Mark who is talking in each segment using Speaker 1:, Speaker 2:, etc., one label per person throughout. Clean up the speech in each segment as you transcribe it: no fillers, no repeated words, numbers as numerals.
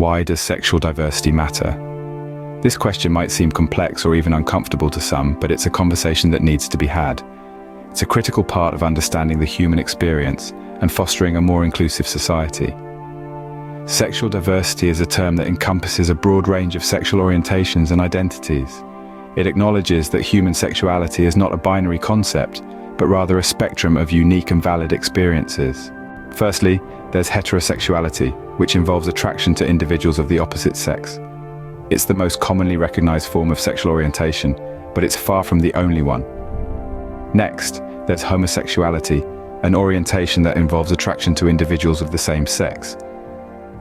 Speaker 1: Why does sexual diversity matter? This question might seem complex or even uncomfortable to some, but it's a conversation that needs to be had. It's a critical part of understanding the human experience and fostering a more inclusive society. Sexual diversity is a term that encompasses a broad range of sexual orientations and identities. It acknowledges that human sexuality is not a binary concept, but rather a spectrum of unique and valid experiences. Firstly, there's heterosexuality, which involves attraction to individuals of the opposite sex. It's the most commonly recognized form of sexual orientation, but it's far from the only one. Next, there's homosexuality, an orientation that involves attraction to individuals of the same sex.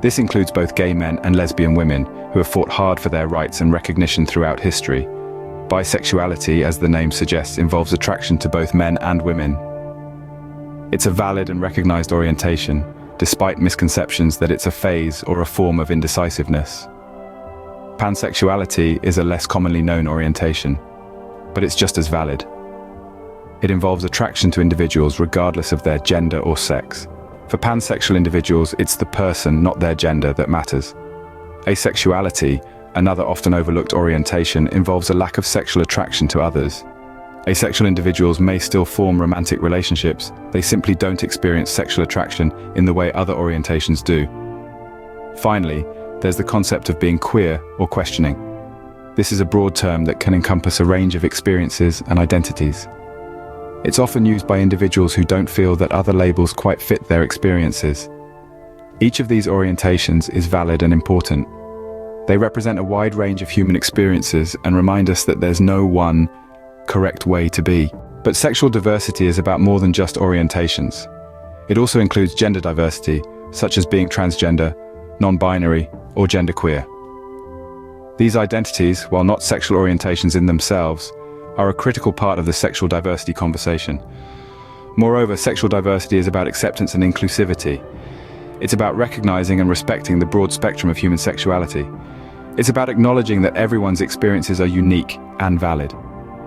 Speaker 1: This includes both gay men and lesbian women who have fought hard for their rights and recognition throughout history. Bisexuality, as the name suggests, involves attraction to both men and women. It's a valid and recognized orientation, despite misconceptions that it's a phase or a form of indecisiveness. Pansexuality is a less commonly known orientation, but it's just as valid. It involves attraction to individuals regardless of their gender or sex. For pansexual individuals, it's the person, not their gender, that matters. Asexuality, another often overlooked orientation, involves a lack of sexual attraction to others. Asexual individuals may still form romantic relationships, they simply don't experience sexual attraction in the way other orientations do. Finally, there's the concept of being queer or questioning. This is a broad term that can encompass a range of experiences and identities. It's often used by individuals who don't feel that other labels quite fit their experiences. Each of these orientations is valid and important. They represent a wide range of human experiences and remind us that there's no one correct way to be. But sexual diversity is about more than just orientations. It also includes gender diversity, such as being transgender, non-binary, or genderqueer. These identities, while not sexual orientations in themselves, are a critical part of the sexual diversity conversation. Moreover, sexual diversity is about acceptance and inclusivity. It's about recognizing and respecting the broad spectrum of human sexuality. It's about acknowledging that everyone's experiences are unique and valid.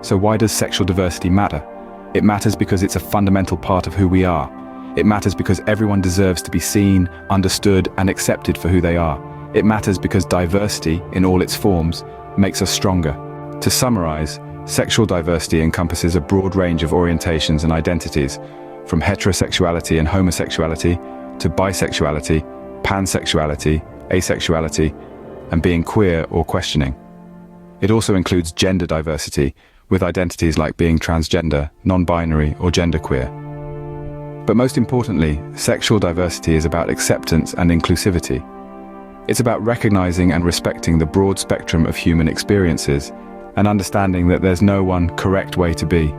Speaker 1: So why does sexual diversity matter? It matters because it's a fundamental part of who we are. It matters because everyone deserves to be seen, understood, and accepted for who they are. It matters because diversity, in all its forms, makes us stronger. To summarize, sexual diversity encompasses a broad range of orientations and identities, from heterosexuality and homosexuality to bisexuality, pansexuality, asexuality, and being queer or questioning. It also includes gender diversity, with identities like being transgender, non-binary, or genderqueer. But most importantly, sexual diversity is about acceptance and inclusivity. It's about recognizing and respecting the broad spectrum of human experiences and understanding that there's no one correct way to be.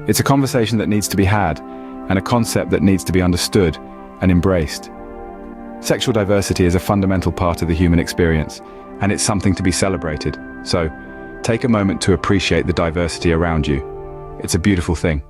Speaker 1: It's a conversation that needs to be had and a concept that needs to be understood and embraced. Sexual diversity is a fundamental part of the human experience, and it's something to be celebrated. So, take a moment to appreciate the diversity around you. It's a beautiful thing.